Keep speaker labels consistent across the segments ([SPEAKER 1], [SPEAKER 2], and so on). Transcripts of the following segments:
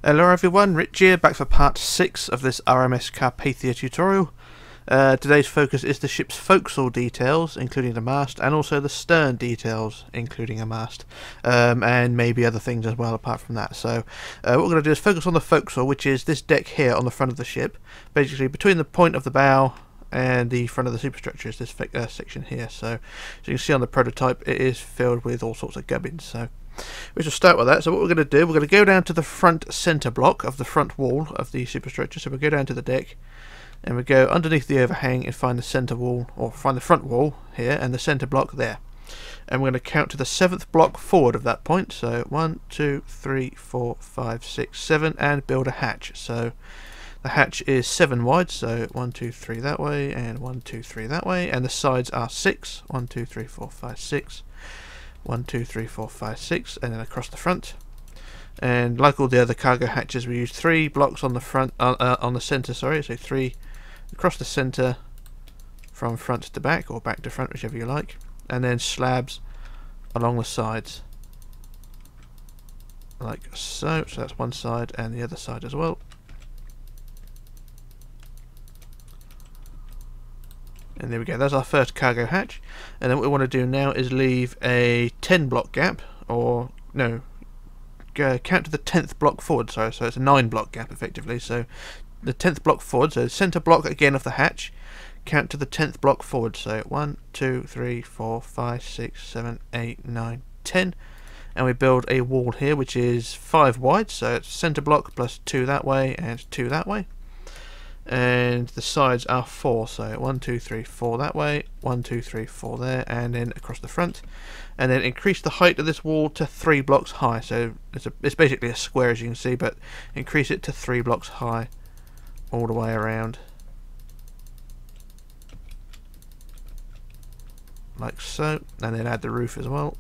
[SPEAKER 1] Hello everyone, Rich here, back for part 6 of this RMS Carpathia tutorial. Today's focus is the ship's forecastle details, including the mast, and also the stern details, including a mast, and maybe other things as well apart from that. So what we're going to do is focus on the forecastle, which is this deck here on the front of the ship. Basically between the point of the bow and the front of the superstructure is this section here. So as you can see on the prototype, it is filled with all sorts of gubbins. So we shall start with that. So what we're going to do, we're going to go down to the front centre block of the front wall of the superstructure. So we'll go down to the deck and we go underneath the overhang and find the centre wall, or find the front wall here and the centre block there. And we're going to count to the 7th block forward of that point. So 1, 2, 3, 4, 5, 6, 7, and build a hatch. So the hatch is 7 wide, so 1, 2, 3 that way, and 1, 2, 3 that way, and the sides are 6. 1, 2, 3, 4, 5, 6. 1, 2, 3, 4, 5, 6, and then across the front. And like all the other cargo hatches, we use 3 blocks on the front, on the centre. Sorry, so 3 across the centre, from front to back or back to front, whichever you like, and then slabs along the sides, like so. So that's one side and the other side as well. And there we go, that's our first cargo hatch. And then what we want to do now is leave a 10 block gap, or no, count to the 10th block forward, sorry, so it's a 9 block gap effectively. So the 10th block forward, so centre block again of the hatch, count to the 10th block forward. So 1, 2, 3, 4, 5, 6, 7, 8, 9, 10. And we build a wall here which is 5 wide, so it's centre block plus 2 that way and 2 that way. And the sides are 4, so 1, 2, 3, 4 that way, 1, 2, 3, 4 there, and then across the front. And then increase the height of this wall to 3 blocks high. So it's basically a square, as you can see, but increase it to 3 blocks high all the way around, like so. And then add the roof as well,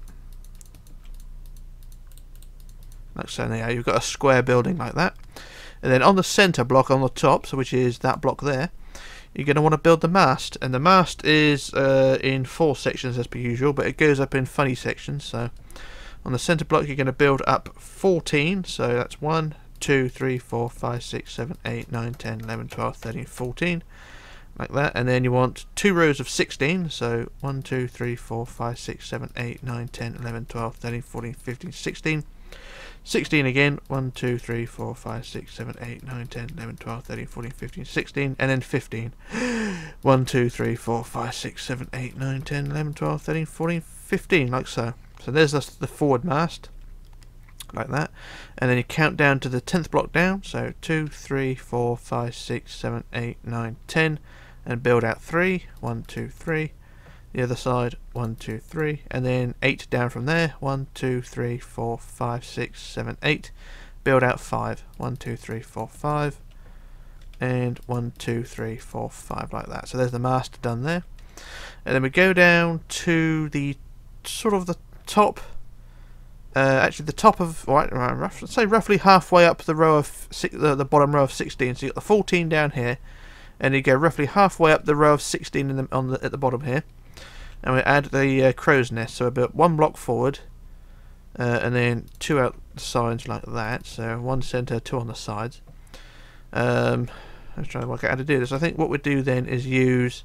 [SPEAKER 1] like so. Now you've got a square building like that. And then on the centre block on the top, so which is that block there, you're going to want to build the mast. And the mast is in 4 sections as per usual, but it goes up in funny sections. So on the centre block you're going to build up 14, so that's 1, 2, 3, 4, 5, 6, 7, 8, 9, 10, 11, 12, 13, 14, like that. And then you want 2 rows of 16, so 1, 2, 3, 4, 5, 6, 7, 8, 9, 10, 11, 12, 13, 14, 15, 16. 16 again, 1, 2, 3, 4, 5, 6, 7, 8, 9, 10, 11, 12, 13, 14, 15, 16, and then 15. 1, 2, 3, 4, 5, 6, 7, 8, 9, 10, 11, 12, 13, 14, 15, like so. So there's the forward mast, like that. And then you count down to the 10th block down, so 2, 3, 4, 5, 6, 7, 8, 9, 10, and build out 3, 1, 2, 3. The other side, 1, 2, 3, and then 8 down from there, 1, 2, 3, 4, 5, 6, 7, 8, build out 5, 1, 2, 3, 4, 5, and 1, 2, 3, 4, 5, like that. So there's the mast done there. And then we go down to the sort of the top, actually the top of, let's say roughly halfway up the row of the bottom row of 16. So you've got the 14 down here, and you go roughly halfway up the row of 16 at the bottom here. And we add the crow's nest, so about 1 block forward, and then 2 out the sides like that. So 1 centre, 2 on the sides. I was trying to work out how to do this. I think what we do then is use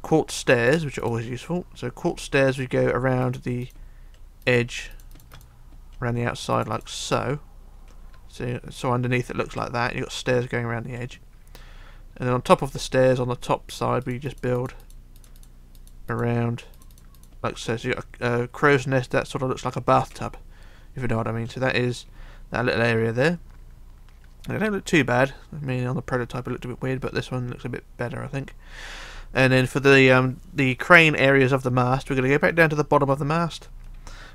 [SPEAKER 1] quartz stairs, which are always useful. So quartz stairs, we go around the edge, around the outside like so. So underneath it looks like that. You've got stairs going around the edge. And then on top of the stairs, on the top side, we just build around like so. So you got a crow's nest that sort of looks like a bathtub, if you know what I mean. So that is that little area there. And it don't look too bad. I mean, on the prototype it looked a bit weird, but this one looks a bit better, I think. And then for the crane areas of the mast, we're going to go back down to the bottom of the mast,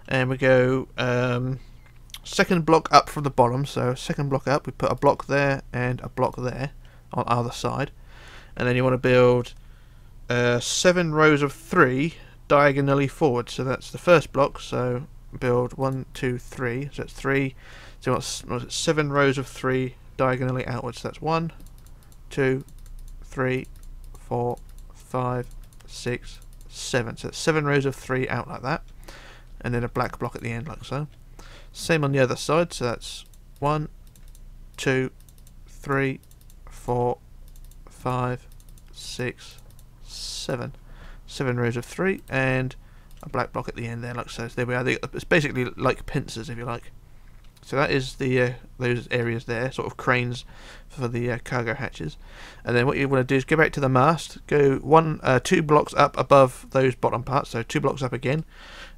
[SPEAKER 1] and we go 2nd block up from the bottom. So 2nd block up, we put a block there and a block there on either side, and then you want to build 7 rows of 3 diagonally forward. So that's the first block, so build 1, 2, 3, so it's 3, so what's 7 rows of 3 diagonally outwards. So that's 1, 2, 3, 4, 5, 6, 7, so it's 7 rows of 3 out like that, and then a black block at the end like so. Same on the other side, so that's 1, 2, 3, 4, 5, 6, 7. 7 rows of 3 and a black block at the end there, like so. So there we are. It's basically like pincers, if you like. So that is the those areas there, sort of cranes for the cargo hatches. And then what you want to do is go back to the mast, go 2 blocks up above those bottom parts, so 2 blocks up again,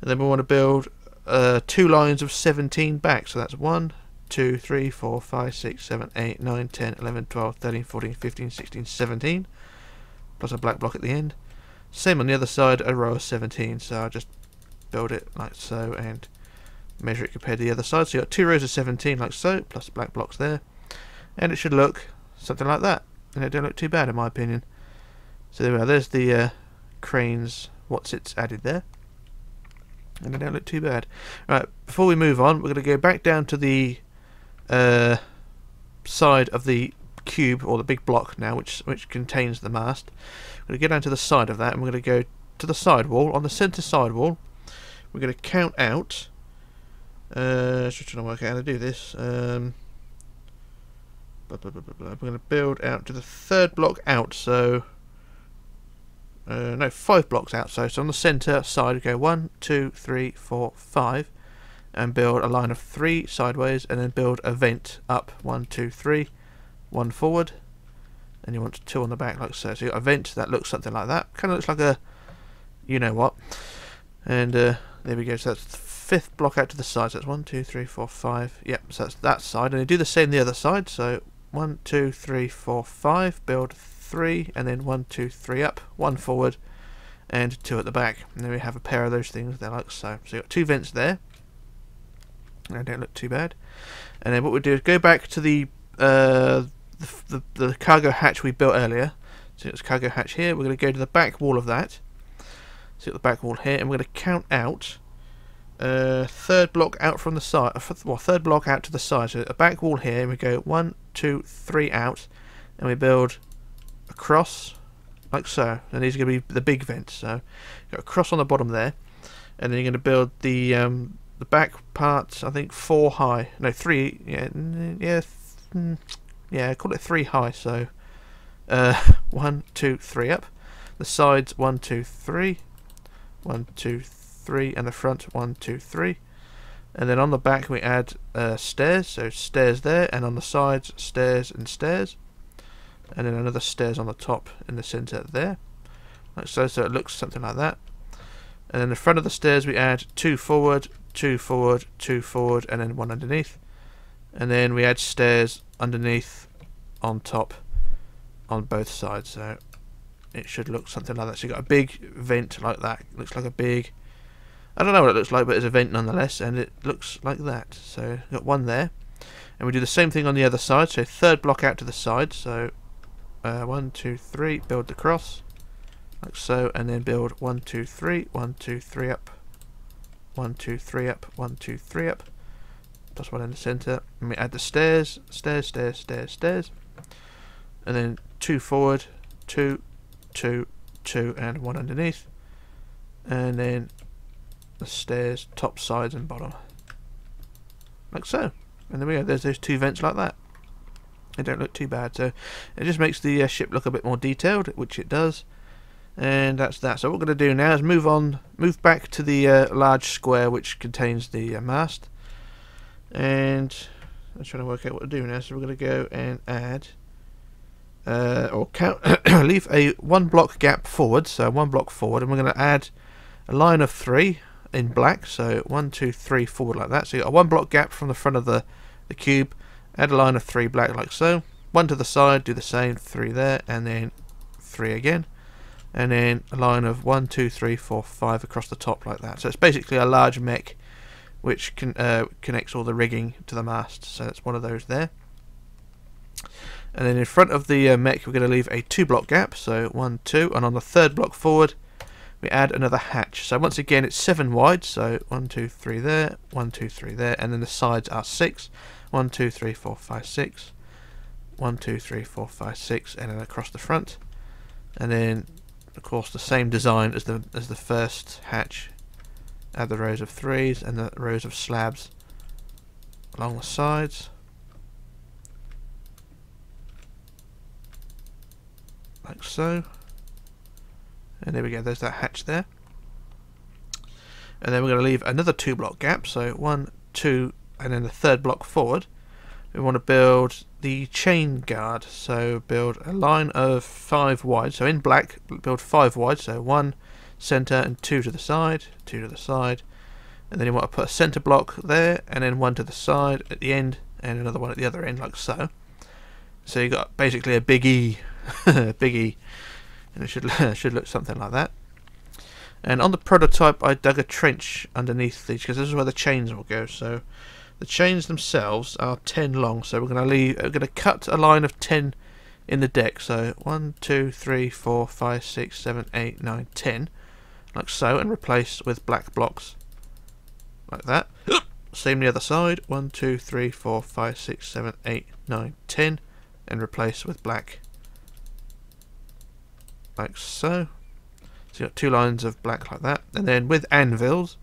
[SPEAKER 1] and then we want to build 2 lines of 17 back. So that's 1, 2, 3, 4, 5, 6, 7, 8, 9, 10, 11, 12, 13, 14, 15, 16, 17, plus a black block at the end. Same on the other side, a row of 17. So I'll just build it like so and measure it compared to the other side. So you've got 2 rows of 17 like so, plus black blocks there, and it should look something like that, and it don't look too bad in my opinion. So there we are. There's the cranes, what's it's added there, and they don't look too bad. Right, before we move on, we're going to go back down to the side of the cube, or the big block now, which contains the mast. We're going to go down to the side of that, and we're going to go to the side wall. On the centre side wall, we're going to count out. Just trying to work out how to do this. We're going to build out to the 3rd block out. So no, 5 blocks out. So on the centre side, we go 1, 2, 3, 4, 5, and build a line of 3 sideways, and then build a vent up 1, 2, 3, 1 forward, and you want 2 on the back like so. So you got a vent that looks something like that. Kind of looks like a, you know what. And there we go. So that's the 5th block out to the side. So that's 1, 2, 3, 4, 5. Yep. So that's that side, and you do the same the other side. So 1, 2, 3, 4, 5. Build 3, and then 1, 2, 3 up, 1 forward, and 2 at the back. And then we have a pair of those things there like so. So you got 2 vents there. They don't look too bad. And then what we do is go back to the cargo hatch we built earlier. So it's cargo hatch here. We're going to go to the back wall of that. So the back wall here, and we're going to count out 3rd block out from the side. Well, 3rd block out to the side. So a back wall here, and we go 1, 2, 3 out, and we build a cross like so. And these are going to be the big vents. So got a cross on the bottom there, and then you're going to build the back parts. I think 4 high. No, 3. Yeah, call it 3 high. So 1, 2, 3 up. The sides 1, 2, 3. 1, 2, 3, and the front 1, 2, 3, and then on the back we add stairs. So stairs there, and on the sides stairs and stairs, and then another stairs on the top in the centre there, like so. So it looks something like that. And then the front of the stairs we add 2 forward, 2 forward, 2 forward, and then 1 underneath, and then we add stairs underneath, on top, on both sides. So it should look something like that. So you've got a big vent like that. It looks like a big, I don't know what it looks like, but it's a vent nonetheless, and it looks like that. So you've got 1 there, and we do the same thing on the other side. So 3rd block out to the side. So 1, 2, 3, build the cross like so, and then build 1, 2, 3, 1, 2, 3 up, 1, 2, 3 up, 1, 2, 3 up, plus 1 in the centre, and we add the stairs, stairs, stairs, stairs, stairs, and then 2 forward, 2, 2, 2, and 1 underneath, and then the stairs top, sides, and bottom like so. And there we go. There's those 2 vents like that. They don't look too bad. So it just makes the ship look a bit more detailed, which it does. And that's that. So what we're going to do now is move back to the large square which contains the mast, and I'm trying to work out what to do now. So we're going to go and add or count leave a 1 block gap forward. So 1 block forward, and we're going to add a line of 3 in black. So 1, 2, 3 forward like that. So you got a 1 block gap from the front of the cube. Add a line of 3 black like so. 1 to the side, do the same. 3 there, and then 3 again. And then a line of 1, 2, 3, 4, 5 across the top like that. So it's basically a large mech which connects all the rigging to the mast. So that's one of those there. And then in front of the mech we're going to leave a 2 block gap. So 1, 2, and on the 3rd block forward we add another hatch. So once again it's 7 wide. So 1, 2, 3 there, 1, 2, 3 there, and then the sides are 6. 1, 2, 3, 4, 5, 6. 1, 2, 3, 4, 5, 6, and then across the front. And then of course the same design as the first hatch. Add the rows of 3s and the rows of slabs along the sides like so. And there we go, there's that hatch there. And then we're going to leave another 2 block gap, so 1, 2, and then the 3rd block forward. We want to build the chain guard, so build a line of 5 wide, so in black build 5 wide, so 1 centre and 2 to the side, 2 to the side, and then you want to put a centre block there, and then 1 to the side at the end, and another one at the other end, like so. So you got basically a big E, big E, and it should look something like that. And on the prototype, I dug a trench underneath these because this is where the chains will go. So the chains themselves are 10 long. So we're going to cut a line of 10 in the deck. So 1, 2, 3, 4, 5, 6, 7, 8, 9, 10, like so, and replace with black blocks like that. Same the other side. 1, 2, 3, 4, 5, 6, 7, 8, 9, 10, and replace with black like so. So you've got 2 lines of black like that, and then with anvils,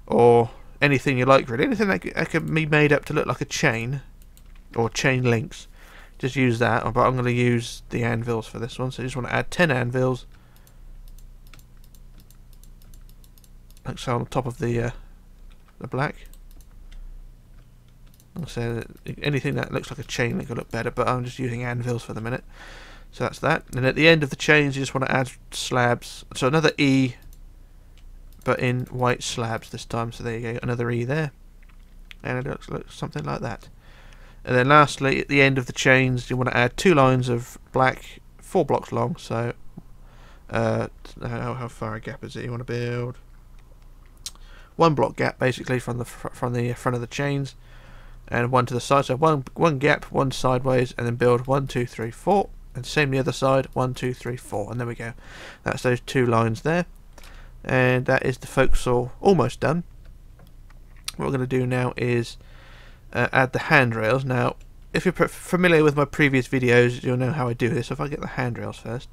[SPEAKER 1] or anything you like really, anything that can be made up to look like a chain, or chain links, just use that, but I'm going to use the anvils for this one, so you just want to add 10 anvils, like so, on top of the black. So anything that looks like a chain link will look better, but I'm just using anvils for the minute. So that's that. And at the end of the chains, you just want to add slabs. So another E, but in white slabs this time. So there you go, another E there. And it looks something like that. And then lastly, at the end of the chains, you want to add 2 lines of black, 4 blocks long. So how far a gap is it? You want to build 1 block gap basically from the front of the chains, and 1 to the side. So one gap, 1 sideways, and then build 1, 2, 3, 4. And same the other side, 1, 2, 3, 4, and there we go. That's those 2 lines there, and that is the forecastle almost done. What we're going to do now is add the handrails. Now, if you're familiar with my previous videos, you'll know how I do this. So if I get the handrails first,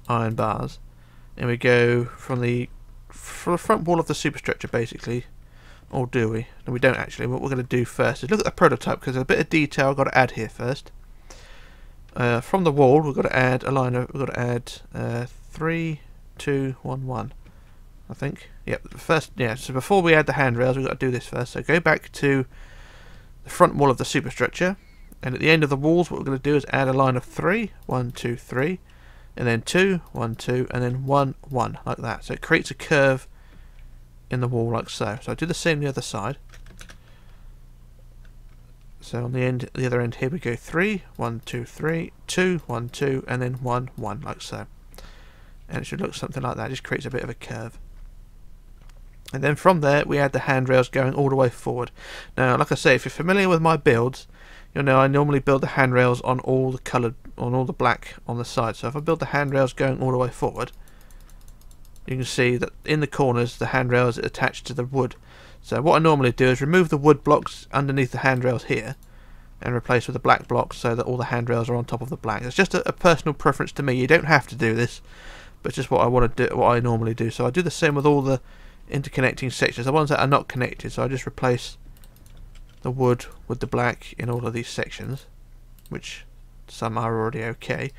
[SPEAKER 1] iron bars, and we go from the front wall of the superstructure basically, or do we? No, we don't actually. What we're going to do first is look at the prototype, because there's a bit of detail I've got to add here first. From the wall, we've got to add a line of, we've got to add 3, 2, 1, 1. I think. Yep. First, yeah. So before we add the handrails, we've got to do this first. So go back to the front wall of the superstructure, and at the end of the walls, what we're going to do is add a line of 3, 1, 2, 3, and then 2, 1, 2, and then 1, 1, like that. So it creates a curve in the wall like so. So I do the same the other side. So on the other end here we go 3, 1, 2, 3, 2, 1, 2, and then 1, 1, like so. And it should look something like that. It just creates a bit of a curve. And then from there we add the handrails going all the way forward. Now, like I say, if you're familiar with my builds, you'll know I normally build the handrails on all the black on the side. So if I build the handrails going all the way forward, you can see that in the corners the handrails are attached to the wood. So what I normally do is remove the wood blocks underneath the handrails here and replace with the black blocks so that all the handrails are on top of the black. It's just a personal preference to me. You don't have to do this, but it's just what I want to do, what I normally do. So I do the same with all the interconnecting sections, the ones that are not connected. So I just replace the wood with the black in all of these sections, which some are already okay.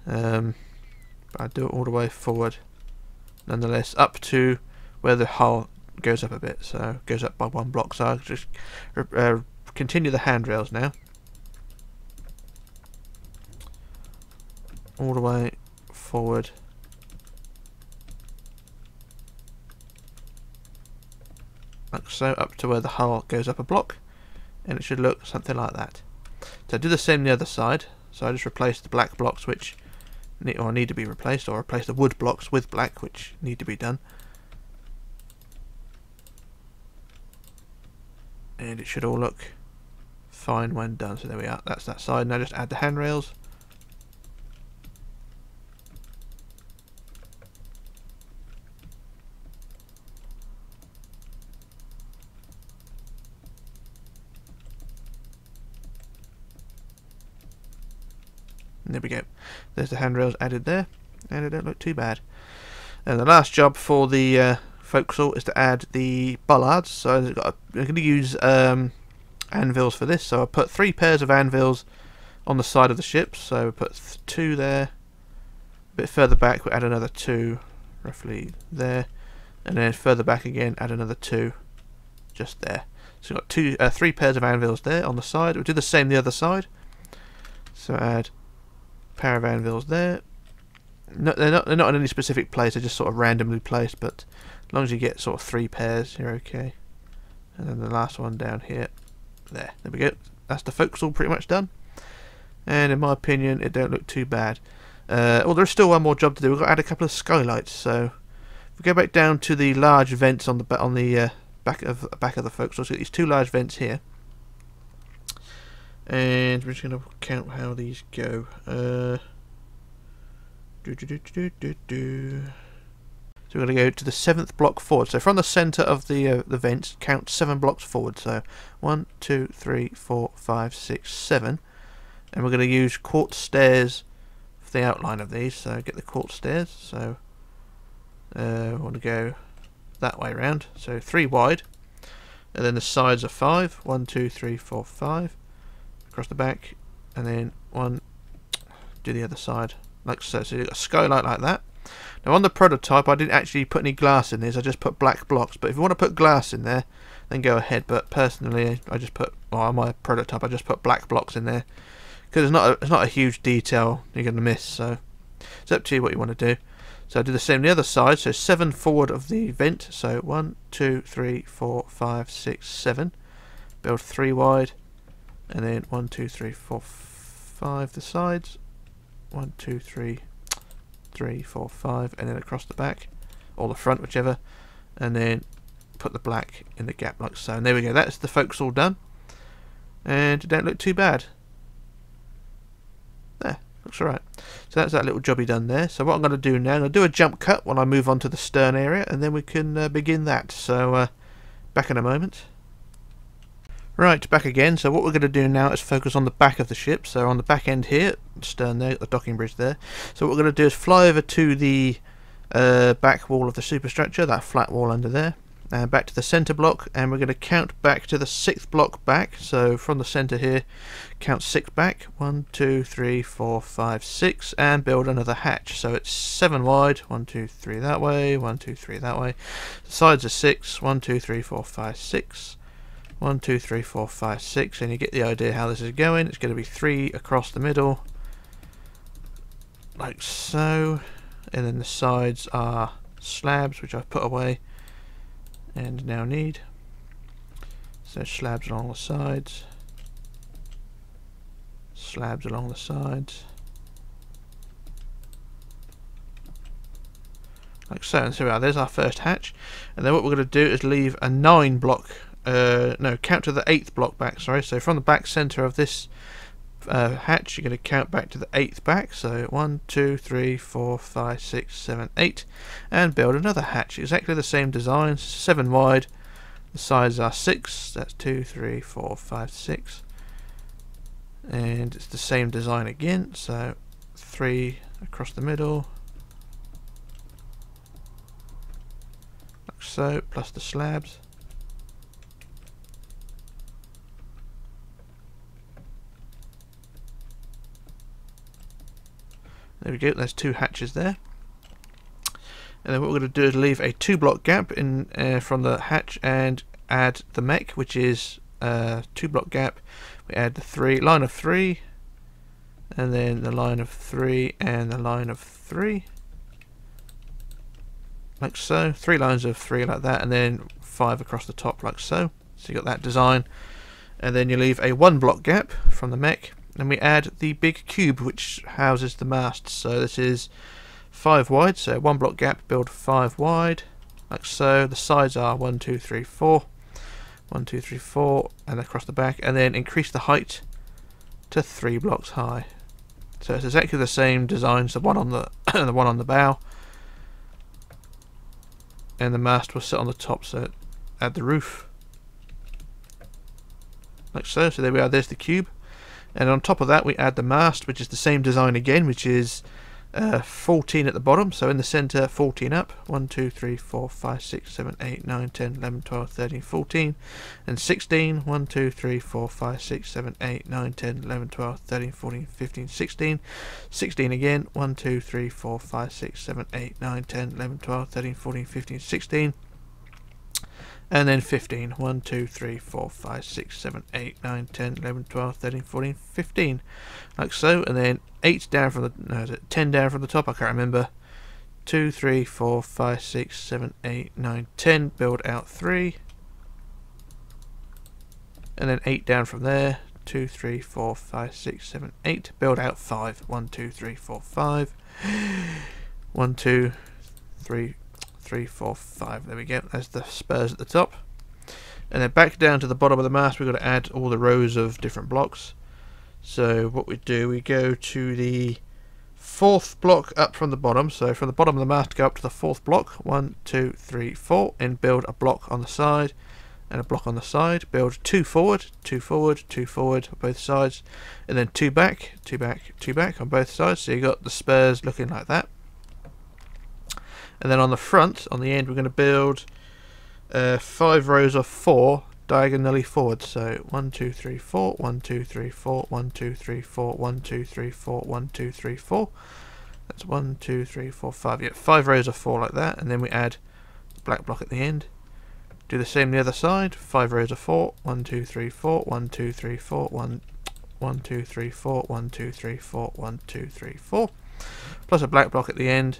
[SPEAKER 1] But I do it all the way forward, nonetheless, up to where the hull goes up a bit, so it goes up by 1 block. So I'll just continue the handrails now all the way forward, like so, up to where the hull goes up a block, and it should look something like that. So I do the same the other side. So I just replace the black blocks which need to be replaced, or replace the wood blocks with black which need to be done. And it should all look fine when done. So there we are, that's that side. Now just add the handrails. And there we go. There's the handrails added there, and they don't look too bad. And the last job for the forecastle is to add the bollards. So I'm going to use anvils for this. So I put 3 pairs of anvils on the side of the ship. So I put 2 there, bit further back we add another 2 roughly there, and then further back again add another 2 just there. So we've got 3 pairs of anvils there on the side. We'll do the same the other side. So add a pair of anvils there. No, they're not in any specific place, they're just sort of randomly placed, but as long as you get sort of 3 pairs you're okay. And then the last one down here. There we go. That's the forecastle pretty much done. And in my opinion it don't look too bad. Well, there's still one more job to do. We've got to add a couple of skylights. So if we go back down to the large vents on the back of the forecastle, so these 2 large vents here. And we're just going to count how these go. So we're going to go to the 7th block forward. So from the centre of the vents, count 7 blocks forward. So 1, 2, 3, 4, 5, 6, 7. And we're going to use quartz stairs for the outline of these. So get the quartz stairs. So we want to go that way around. So 3 wide. And then the sides are 5. 1, 2, 3, 4, 5. Across the back. And then 1, do the other side. Like so. So you've got a skylight like that. Now on the prototype I didn't actually put any glass in this, I just put black blocks, but if you want to put glass in there then go ahead, but personally I just put, well, on my prototype I just put black blocks in there because it's not a huge detail you're going to miss, so it's up to you what you want to do. So I do the same on the other side, so 7 forward of the vent, so 1, 2, 3, 4, 5, 6, 7, build 3 wide, and then 1, 2, 3, 4, 5 the sides, 1, 2, 3, 4, 5, and then across the back or the front, whichever, and then put the black in the gap like so. And there we go, that's the forecastle done, and it don't look too bad. There, looks alright. So that's that little jobby done there. So what I'm going to do now, I'm going to do a jump cut when I move on to the stern area, and then we can begin that. So back in a moment. Right, back again. So what we're going to do now is focus on the back of the ship. So on the back end here, stern there, the docking bridge there. So what we're going to do is fly over to the back wall of the superstructure, that flat wall under there, and back to the centre block, and we're going to count back to the 6th block back. So from the centre here, count 6 back, 1, 2, 3, 4, 5, 6, and build another hatch. So it's 7 wide, 1, 2, 3 that way, 1, 2, 3 that way. The sides are 6, 1, 2, 3, 4, 5, 6. 1, 2, 3, 4, 5, 6, and you get the idea how this is going. It's going to be 3 across the middle, like so, and then the sides are slabs, which I've put away and now need. So slabs along the sides, slabs along the sides, like so. And so there's our first hatch, and then what we're going to do is leave a 9 block. No, count to the 8th block back, sorry. So from the back centre of this hatch, you're going to count back to the 8th back. So 1, 2, 3, 4, 5, 6, 7, 8, and build another hatch. Exactly the same design, 7 wide. The sides are 6, that's 2, 3, 4, 5, 6. And it's the same design again, so 3 across the middle, like so, plus the slabs. There we go, there's 2 hatches there. And then what we're going to do is leave a 2 block gap in from the hatch and add the mech, which is 2 block gap. We add the line of 3, and then the line of 3 and the line of 3, like so. 3 lines of 3 like that, and then 5 across the top like so. So you got that design. And then you leave a 1 block gap from the mech, and we add the big cube which houses the masts. So this is 5 wide, so 1 block gap, build 5 wide, like so. The sides are 1, 2, 3, 4, 1, 2, 3, 4, and across the back, and then increase the height to 3 blocks high. So it's exactly the same design, so one on the the one on the bow, and the mast will sit on the top. So add the roof, like so. So there we are, there's the cube. And on top of that we add the mast, which is the same design again, which is 14 at the bottom, so in the center 14 up, 1 2 3 4 5 6 7 8 9 10 11 12 13 14, and 16, 1 2 3 4 5 6 7 8 9 10 11 12 13 14 15 16, 16 again, 1 2 3 4 5 6 7 8 9 10 11 12 13 14 15 16, and then 15, 1 2 3 4 5 6 7 8 9 10 11 12 13 14 15, like so, and then 8 down from the, no, is it 10 down from the top, I can't remember, 2 3 4 5 6 7 8 9 10, build out 3, and then 8 down from there, 2 3 4 5 6 7 8, build out 5, 1 2 3 4 5, 1 2 3 3 4 5, there we go, that's the spurs at the top. And then back down to the bottom of the mast, we've got to add all the rows of different blocks. So what we do, we go to the 4th block up from the bottom, so from the bottom of the mast go up to the 4th block, 1 2 3 4, and build a block on the side and a block on the side, build 2 forward, 2 forward, 2 forward on both sides, and then 2 back, 2 back, 2 back on both sides, so you got the spurs looking like that. And then on the front, on the end, we're going to build 5 rows of 4 diagonally forward. So 1 2 3 4, 1 2 3 4, 1 2 3 4, 1 2 3 4, 1 2 3 4. That's 1 2 3 4 5. Yeah, 5 rows of 4 like that, and then we add a black block at the end. Do the same the other side. 5 rows of 4, 1 2 3 4, 1 2 3 4, 1 1 2 3 4, 1 2 3 4, 1 2 3 4, plus a black block at the end.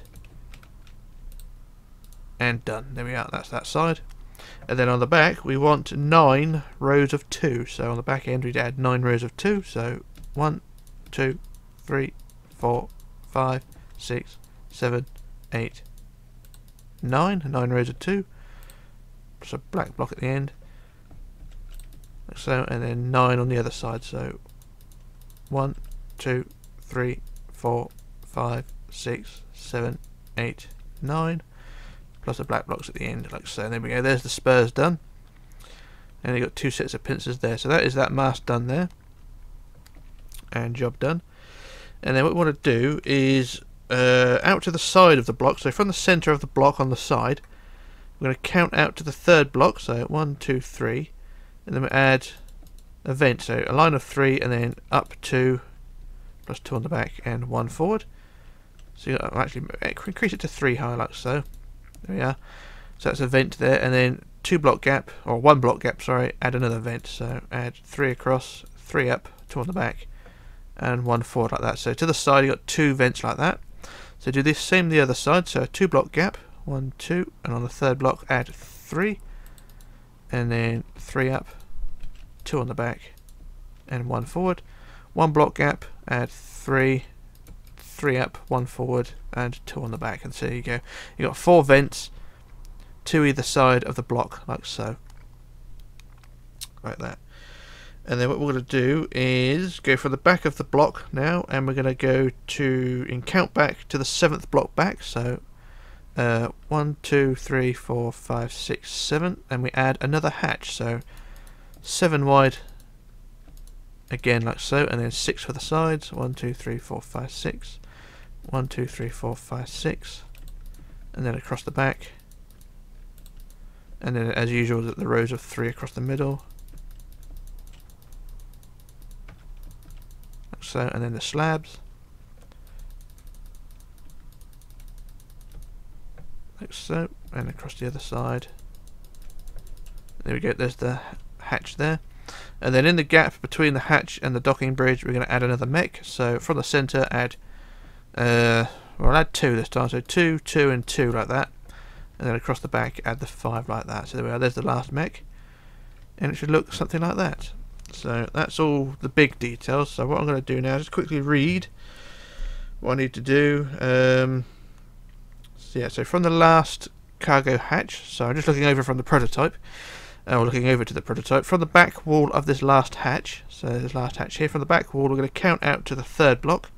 [SPEAKER 1] And done. There we are, that's that side. And then on the back we want 9 rows of 2. So on the back end we'd add 9 rows of 2. So 1 2 3 4 5 6 7 8 9 rows of 2. Plus a black block at the end. Like so, and then 9 on the other side. So 1 2 3 4 5 6 7 8 9. Plus the black blocks at the end, like so. And there we go, there's the spurs done. And you've got 2 sets of pincers there. So that is that mast done there. And job done. And then what we want to do is out to the side of the block. So from the centre of the block on the side, we're going to count out to the 3rd block. So 1 2 3, and then we add a vent. So a line of 3, and then up 2, plus 2 on the back, and 1 forward. So you actually increase it to 3 high, like so. There we are. So that's a vent there, and then 2 block gap, or 1 block gap, sorry, add another vent. So add 3 across, 3 up, 2 on the back, and 1 forward like that. So to the side you got 2 vents like that. So do this same the other side. So 2 block gap, 1 2, and on the 3rd block add 3, and then 3 up, 2 on the back, and 1 forward. 1 block gap, add 3, 3 up, 1 forward, and 2 on the back. And so there you go. You got 4 vents, 2 either side of the block, like so, like that. And then what we're going to do is go from the back of the block now, and we're going to go to and count back to the 7th block back. So 1 2 3 4 5 6 7, and we add another hatch. So 7 wide. Again, like so, and then 6 for the sides. 1 2 3 4 5 6. 1 2 3 4 5 6, and then across the back, and then as usual the rows of 3 across the middle, like so, and then the slabs, like so, and across the other side. There we go, there's the hatch there. And then in the gap between the hatch and the docking bridge we're going to add another mech. So from the centre add we'll add 2 this time, so 2, 2 and 2 like that, and then across the back add the 5 like that. So there we are, there's the last mech, and it should look something like that. So that's all the big details. So what I'm going to do now is just quickly read what I need to do. So yeah, so from the last cargo hatch, so I'm just looking over from the prototype, or looking over to the prototype, from the back wall of this last hatch, so this last hatch here, from the back wall we're going to count out to the 3rd block,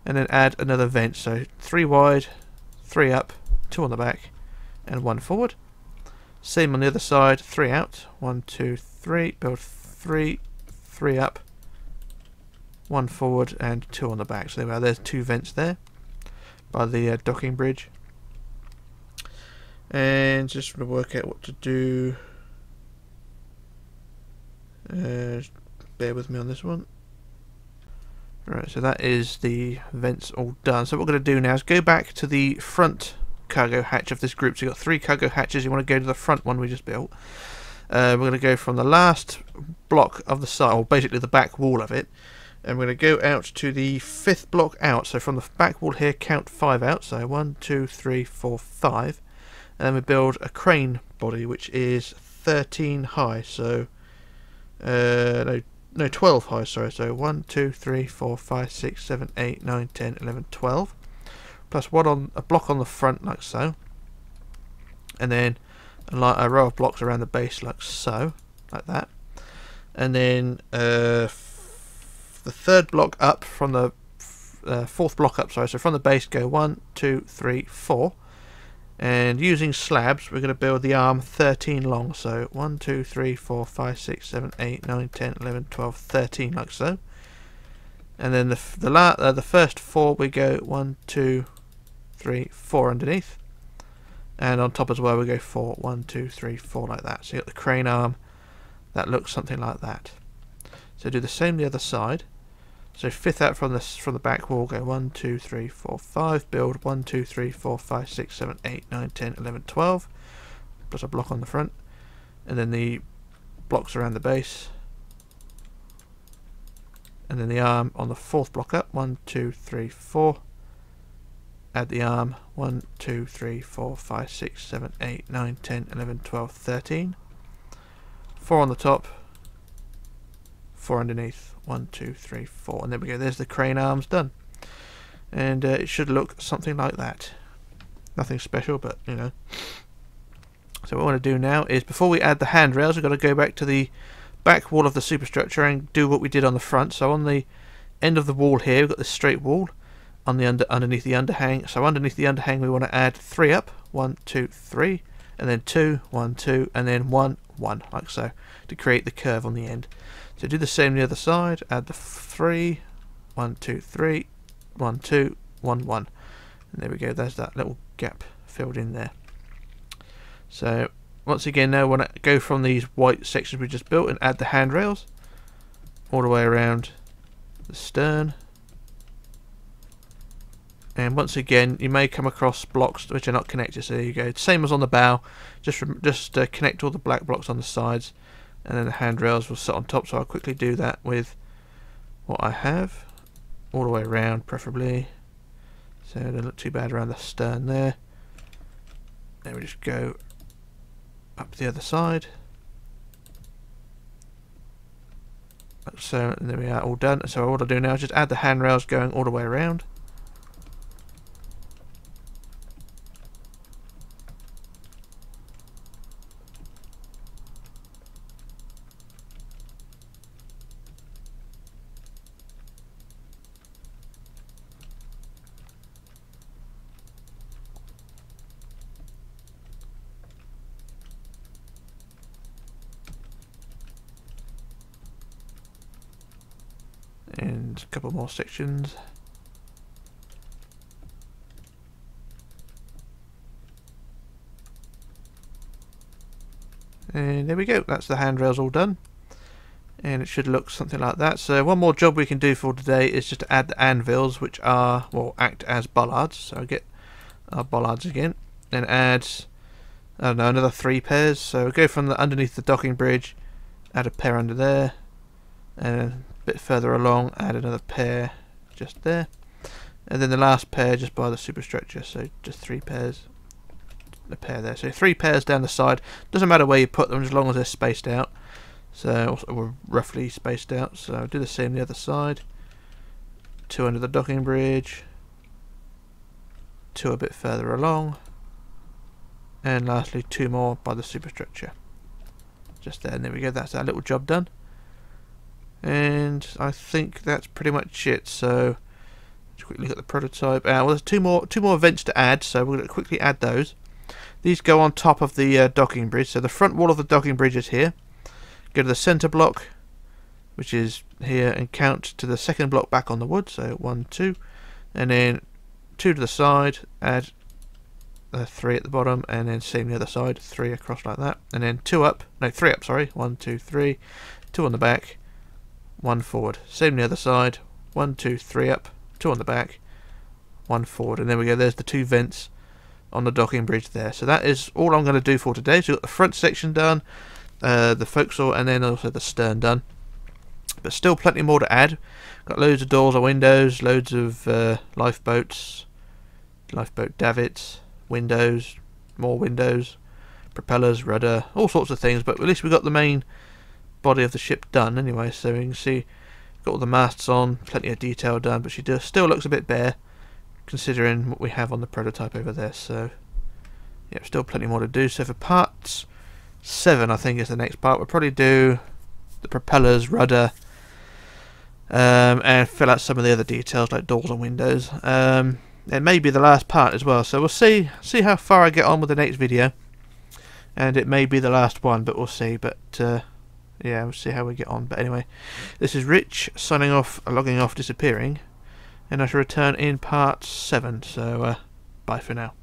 [SPEAKER 1] and then add another vent. So 3 wide, 3 up, 2 on the back, and 1 forward. Same on the other side, 3 out, 1 2 3, build 3, 3 up, 1 forward, and 2 on the back. So there we are, there's 2 vents there. by the docking bridge. And just to work out what to do. Bear with me on this one. Right, so that is the vents all done. So what we're going to do now is go back to the front cargo hatch of this group. So you've got 3 cargo hatches. You want to go to the front one we just built. We're going to go from the last block of the side, or basically the back wall of it, and we're going to go out to the 5th block out. So from the back wall here, count 5 out. So 1, 2, 3, 4, 5. And then we build a crane body, which is 13 high. So, no, 12 high, sorry. So 1, 2, 3, 4, 5, 6, 7, 8, 9, 10, 11, 12. Plus one on a block on the front, like so. And then a row of blocks around the base, like so. Like that. And then the 3rd block up from the 4th block up, sorry. So from the base, go 1, 2, 3, 4. And using slabs, we're going to build the arm 13 long. So 1, 2, 3, 4, 5, 6, 7, 8, 9, 10, 11, 12, 13, like so. And then the first 4 we go 1, 2, 3, 4 underneath. And on top as well we go 4, 1, 2, 3, 4 like that. So you got the crane arm that looks something like that. So do the same the other side. So 5th out from the back wall, go 1, 2, 3, 4, 5, build 1, 2, 3, 4, 5, 6, 7, 8, 9, 10, 11, 12, plus a block on the front, and then the blocks around the base, and then the arm on the 4th block up, 1, 2, 3, 4, add the arm, 1, 2, 3, 4, 5, 6, 7, 8, 9, 10, 11, 12, 13, 4 on the top, 4 underneath, 1, 2, 3, 4, and there we go. There's the crane arms done, and it should look something like that. Nothing special, but you know. So what we want to do now is, before we add the handrails, we've got to go back to the back wall of the superstructure and do what we did on the front. So on the end of the wall here, we've got this straight wall on the underneath the underhang. So underneath the underhang, we want to add 3 up, 1, 2, 3, and then 2, 1, 2, and then 1, 1, like so, to create the curve on the end. So do the same the other side, add the 3, 1, 2, 3, 1, 2, 1, 1. And there we go, there's that little gap filled in there. So once again now we want to go from these white sections we just built and add the handrails all the way around the stern. And once again you may come across blocks which are not connected, so there you go. Same as on the bow, just connect all the black blocks on the sides, and then the handrails will sit on top. So I'll quickly do that with what I have all the way around, preferably, so they don't look too bad around the stern there. Then we just go up the other side, like so, and there we are, all done. So what I'll do now is just add the handrails going all the way around. And a couple more sections. And there we go, that's the handrails all done. And it should look something like that. So one more job we can do for today is just to add the anvils, which are, well, act as bollards. So I get our bollards again, and add, I don't know, another 3 pairs. So go from the underneath the docking bridge, add a pair under there, and a bit further along add another pair just there, and then the last pair just by the superstructure. So just 3 pairs, a pair there. So 3 pairs down the side. Doesn't matter where you put them as long as they're spaced out. So we're roughly spaced out. So do the same the other side. 2 under the docking bridge, 2 a bit further along, and lastly 2 more by the superstructure. Just there, and there we go. That's our little job done. And I think that's pretty much it. So just quickly look at the prototype. Well, there's two more vents to add, so we're going to quickly add those. These go on top of the docking bridge. So the front wall of the docking bridge is here. Go to the center block, which is here, and count to the 2nd block back on the wood. So 1, 2, and then 2 to the side, add 3 at the bottom, and then same the other side, 3 across like that, and then 2 up, no 3 up, sorry, 1 2 3, 2 on the back, 1 forward, same the other side, 1 2 3 up, 2 on the back, 1 forward, and there we go, there's the 2 vents on the docking bridge there. So that is all I'm going to do for today. So we've got the front section done, the forecastle, and then also the stern done, but still plenty more to add. Got loads of doors and windows, loads of lifeboats, lifeboat davits, windows, more windows, propellers, rudder, all sorts of things, but at least we've got the main body of the ship done anyway. So you can see got all the masts on, plenty of detail done, but she still looks a bit bare considering what we have on the prototype over there. So yeah, still plenty more to do. So for part 7, I think is the next part, we'll probably do the propellers, rudder, and fill out some of the other details like doors and windows. It may be the last part as well, so we'll see how far I get on with the next video, and it may be the last one, but we'll see. But yeah, we'll see how we get on. But anyway, this is Rich signing off, logging off, disappearing, and I shall return in part 7. So bye for now.